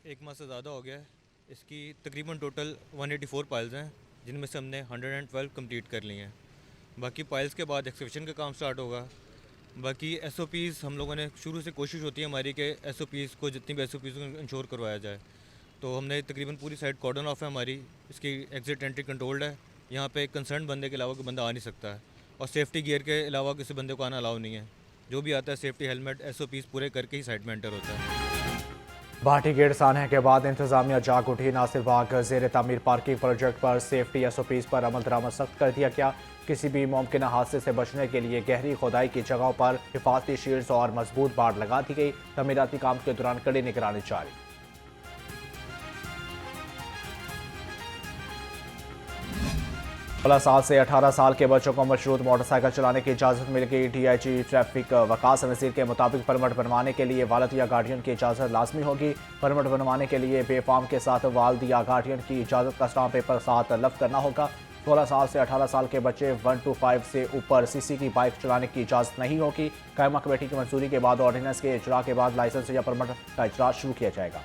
1 माह से ज़्यादा हो गया है। इसकी तकरीबन टोटल 184 पाइल्स हैं, जिनमें से हमने 112 कंप्लीट कर ली हैं। बाकी पाइल्स के बाद एक्सकवेशन का काम स्टार्ट होगा। बाकी एसओपीज़ हम लोगों ने शुरू से कोशिश होती है हमारी कि एसओपीज़ को जितनी भी एसओपीज़ को इंश्योर करवाया जाए। तो हमने तकरीबन पूरी साइड कॉर्डन ऑफ है हमारी। इसकी एग्जिट एंट्री कंट्रोल्ड है। यहाँ पे एक कंसर्न बंदे के अलावा कोई बंदा आ नहीं सकता है, और सेफ्टी गियर के अलावा किसी बंदे को आना अलाउ नहीं है। जो भी आता है सेफ्टी हेलमेट एसओपीज़ पूरे करके ही साइड में एंटर होता है। भाटी गेट सानहे के बाद इंतजामिया जाग उठी। नासिर बाग जेर तामीर पार्किंग प्रोजेक्ट पर सेफ्टी एसओपीज पर अमल दरामद सख्त कर दिया गया। किसी भी मुमकिन हादसे से बचने के लिए गहरी खोदाई की जगहों पर हिफाजती शील्ड्स और मजबूत बाड़ लगा दी गई। तमीराती काम के दौरान कड़ी निगरानी जारी। 16 साल से 18 साल के बच्चों को मशरूत मोटरसाइकिल चलाने की इजाज़त मिल गई। डीआईजी ट्रैफिक वकास नज़ीर के मुताबिक परमिट बनवाने के लिए वालिद या गार्डियन की इजाज़त लाजमी होगी। परमिट बनवाने के लिए बेफाम के साथ वालिद या गार्डियन की इजाज़त का स्टाम्प पेपर साथ लफ्ट करना होगा। 16 साल से 18 साल के बच्चे 125 से ऊपर सीसी की बाइक चलाने की इजाज़त नहीं होगी। कायमा कमेटी की मंजूरी के बाद ऑर्डिनेंस के इजरा के बाद लाइसेंस या परमिट का इजरा शुरू किया जाएगा।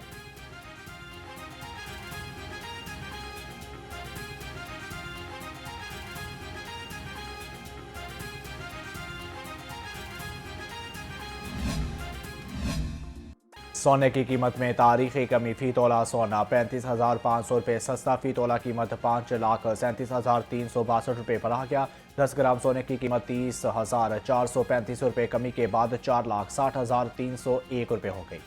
सोने की कीमत में तारीखी कमी। फी तोला सोना 35,500 रुपये सस्ता। फी तोला कीमत 5,37,362 रुपये पर आ गया। 10 ग्राम सोने की कीमत 30,435 रुपये कमी के बाद 4,60,301 रुपये हो गई।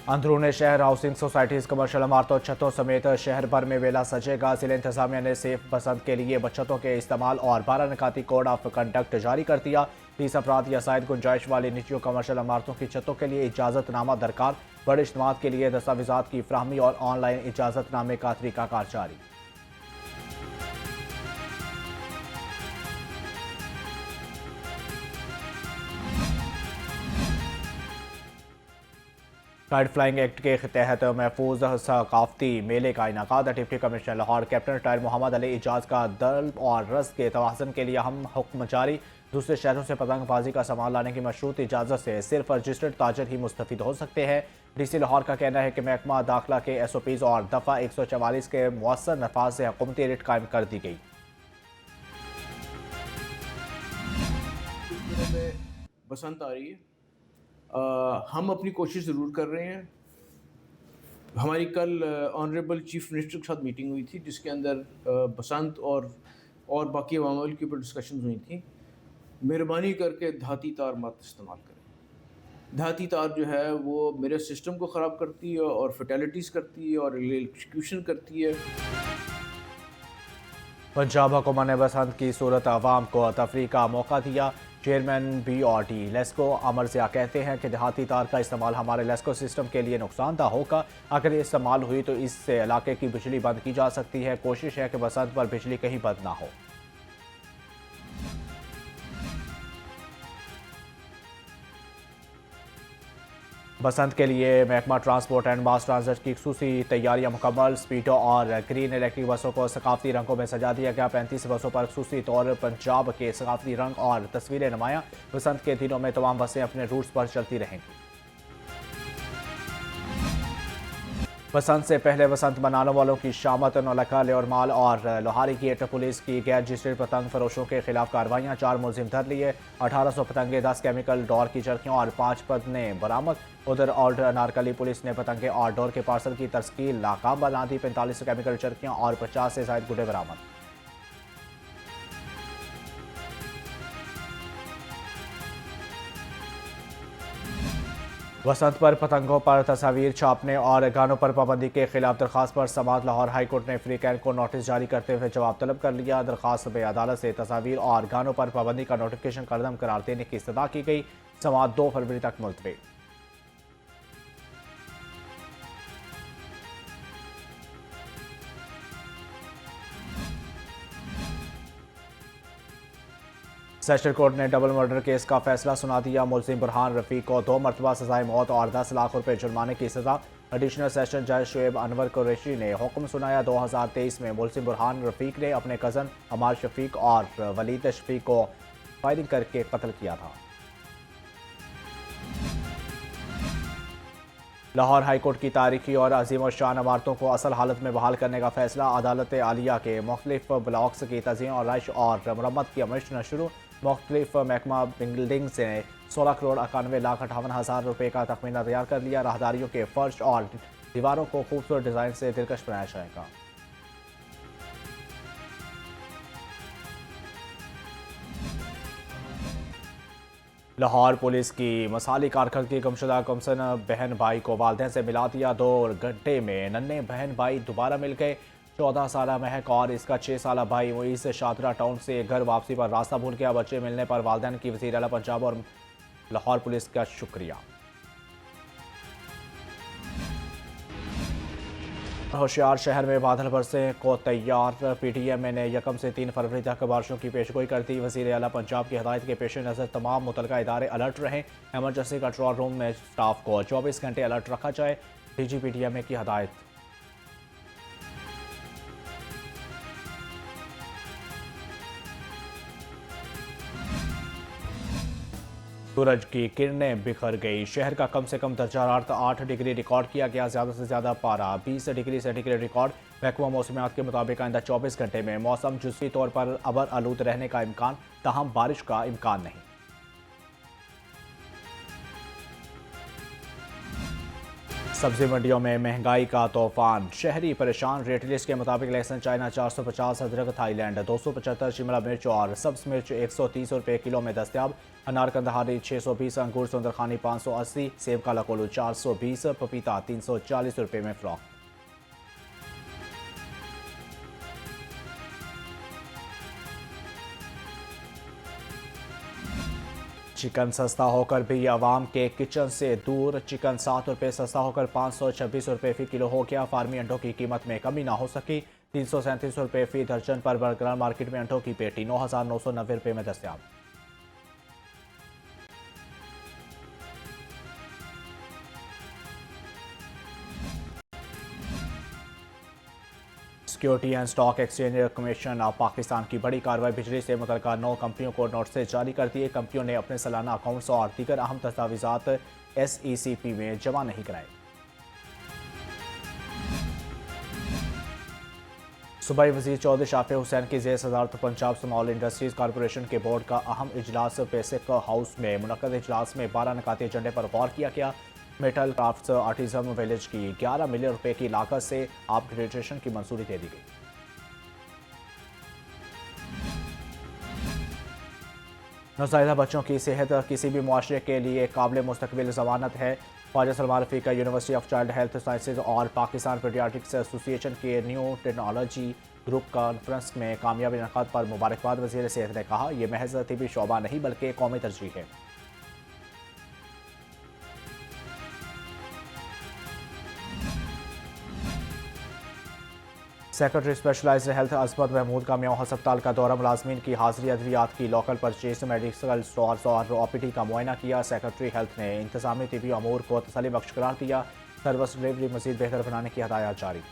अंदरून शहर हाउसिंग सोसाइटीज कमर्शियल इमारतों छतों समेत शहर भर में वेला सजेगा। जिला इंतजामिया ने सेफ बसंत के लिए छतों के इस्तेमाल और 12 निकाती कोड ऑफ कंडक्ट जारी कर दिया। 30 अफराद या शायद गुंजाइश वाली निजी कमर्शियल इमारतों की छतों के लिए इजाजतनामा दरकार। बड़े इज्तिमात के लिए दस्तावेजात की फ्राहमी और ऑनलाइन इजाजतनामे का तरीकाकार जारी। काइट फ्लाइंग एक्ट के तहत महफूज सकाफती मेले का इनकाद। Deputy commissioner Lahore captain retire Mohammad Ali Ijaz का दल्ब और रस के तवाज़ुन के लिए हम हुक्म जारी। दूसरे शहरों से पतंगबाजी का सामान लाने की मशरूत इजाज़त से सिर्फ रजिस्टर्ड ताजर ही मुस्तफ़िद हो सकते हैं। डीसी लाहौर का कहना है कि महकमा दाखिला के एसओपीज़ और दफ़ा 144 के मौसर नफाज से हुकूमती रेट कायम कर दी गई। बसंत आ रही है, हम अपनी कोशिश ज़रूर कर रहे हैं। हमारी कल ऑनरेबल चीफ मिनिस्टर के साथ मीटिंग हुई थी, जिसके अंदर बसंत और बाकी मामलों के ऊपर डिस्कशन हुई थी। मेहरबानी करके धाती तार मत इस्तेमाल करें। धाती तार जो है वो मेरे सिस्टम को ख़राब करती है और फर्टेलिटीज़ करती है और इलेक्ट्रिक्यूशन करती है। पंजाब हुकूमत ने बसंत की सूरत आवाम को तफरी का मौका दिया। चेयरमैन BRT लेस्को अमर ज़िया कहते हैं कि देहाती तार का इस्तेमाल हमारे लेस्को सिस्टम के लिए नुकसानदा होगा। अगर ये इस्तेमाल हुई तो इससे इलाके की बिजली बंद की जा सकती है। कोशिश है कि बसंत पर बिजली कहीं बंद ना हो। बसंत के लिए महकमा ट्रांसपोर्ट एंड मास ट्रांजिट की खुसूसी तैयारियां मुकम्मल। स्पीडो और ग्रीन इलेक्ट्रिक बसों को सकाफती रंगों में सजा दिया गया। 35 बसों पर खुसूसी तौर पंजाब के सकाफती रंग और तस्वीरें नुमायां। बसंत के दिनों में तमाम बसें अपने रूट्स पर चलती रहेंगी। बसंत से पहले बसंत मनाने वालों की शामत। नौलखा लेरमाल और लोहारी गेट पुलिस की गैर रजिस्टर्ड पतंग फरोशों के खिलाफ कार्रवाइयां। 4 मुलजिम धर लिए। 1800 पतंगे, 10 केमिकल डोर की चरखियां और 5 पन्ने बरामद। उधर ओल्ड अनारकली पुलिस ने पतंगे और डोर के पार्सल की तस्कील नाकाम बना दी। 45 केमिकल चरखियां और 50 से ज्यादा गुड्डे बरामद। बसंत पर पतंगों पर तस्वीर छापने और गानों पर पाबंदी के खिलाफ दरखास्त पर समात लाहौर हाई कोर्ट ने फ्री कैन को नोटिस जारी करते हुए जवाब तलब कर लिया। दरखास्त में अदालत से तस्वीर और गानों पर पाबंदी का नोटिफिकेशन कदम करार देने की इस्तदा की गई। समात 2 फरवरी तक मुलतवी। सेशन कोर्ट ने डबल मर्डर केस का फैसला सुना दिया। मुलजिम बुरहान रफीक को 2 मरतबा सजाए मौत और 10 लाख रुपए जुर्माने की सजा। एडिशनल सेशन जज शुएब अनवर कुरैशी ने हुक्म सुनाया। 2023 में मुलजिम बुरहान रफीक ने अपने कज़न अमार शफीक और वलीद शफीक को फायरिंग करके कत्ल किया था। लाहौर हाईकोर्ट की तारीखी और अजीम शान इमारतों को असल हालत में बहाल करने का फैसला। अदालत आलिया के मुख्तलिफ ब्लॉक्स की तज़ीम और रश और मरम्मत की अमल न शुरू। मुख्तलिफ महकमा बिल्डिंग से 16 करोड़ 91,58,000 रुपये का तखमीना तैयार कर लिया। राहदारियों के फर्श और दीवारों को खूबसूरत डिज़ाइन से दिलकश बनाया जाएगा। लाहौर पुलिस की मसाली कारकर्दगी गुमशुदा गुमसन बहन भाई को वालदेन से मिला दिया। 2 घंटे में नन्हे बहन भाई दोबारा मिल गए। 14 साल महक और इसका 6 साल भाई मुईस शादरा टाउन से घर वापसी पर रास्ता भूल गया। बच्चे मिलने पर वालदेन की वज़ीर आला पंजाब और लाहौर पुलिस का शुक्रिया। होशियार शहर में बादल बरसे को तैयार। PTM ने 1 से 3 फरवरी तक बारिशों की पेशगोई कर दी। वज़ीर आला पंजाब की हिदायत के पेश नज़र तमाम मुतलका इदारे अलर्ट रहें। एमरजेंसी कंट्रोल रूम में स्टाफ को 24 घंटे अलर्ट रखा जाए। DG PTM की हिदायत। सूरज की किरणें बिखर गई। शहर का कम से कम दर्जा हरारत 8 डिग्री रिकॉर्ड किया गया। ज़्यादा से ज़्यादा पारा 20 डिग्री सेंटीग्रेड रिकॉर्ड। महकमा मौसमियात के मुताबिक आइंदा 24 घंटे में मौसम जुज़वी तौर पर अबर आलूद रहने का इम्कान, ताहम बारिश का इम्कान नहीं। सब्जी मंडियों में महंगाई का तूफान, शहरी परेशान। रेट लिस्ट के मुताबिक लहसुन चाइना 450, अदरक थाईलैंड 275, शिमला मिर्च और सब्ज मिर्च 130 रुपये किलो में दस्तियाब। अनार कंदहारी 620, अंगूर सुंदरखानी 580, सेब काला कोलू 420, पपीता 340 रुपये में फ़रोख्त। चिकन सस्ता होकर भी अवाम के किचन से दूर। चिकन 7 रुपये सस्ता होकर 526 रुपये फ़ी किलो हो गया। फार्मी अंडों की कीमत में कमी ना हो सकी। 337 रुपये फ़ी दर्जन पर बरकरार। मार्केट में अंडों की पेटी 9,990 रुपये में दस्तियाब। Security and stock exchange commission of Pakistan की बड़ी कार्रवाई। बिजली से मुतल्लिका 9 कंपनियों को नोटिस जारी कर दिए। कंपनियों ने अपने सालाना अकाउंट्स और दीगर अहम दस्तावेजात SECP में जमा नहीं कराए। सूबाई वज़ीर चौधरी शाफी हुसैन की ज़ेर सदारत पंजाब स्मॉल इंडस्ट्रीज़ कॉरपोरेशन के बोर्ड का अहम इजलास बेसिक हाउस में मुनक़्क़द। इजलास में 12 नकाती एजेंडे पर गौर किया गया। मेटल क्राफ्ट्स आर्टिज़म विलेज की 11 मिलियन रुपए की लागत से अपग्रेडेशन की मंजूरी दे दी गई। नौज़ायदा बच्चों की सेहत किसी भी मुआशरे के लिए काबिल मुस्तकबिल ज़मानत है। ख्वाजा सलमान रफ़ीक का university of child health sciences और पाकिस्तान पीडियाट्रिक्स एसोसिएशन के न्यू टेक्नोलॉजी ग्रुप कॉन्फ्रेंस में कामयाबी इनेकाद पर मुबारकबाद। वज़ीर सेहत ने कहा, यह महज तिबी शोबा नहीं बल्कि कौमी तरजीह है। सेक्रेटरी स्पेशलाइज्ड हेल्थ अजमत महमूद का म्याऊं अस्पताल का दौरा। मुलाजमीन की हाजिरी, अद्वियात की लोकल परचेज, मेडिकल स्टोर्स और OPD का मुआयना किया। सेक्रेटरी हेल्थ ने इंतजामी तिबी अमूर को तसल्ली बख्श करार दिया। सर्विस डिलीवरी मजीद बेहतर बनाने की हदायत जारी।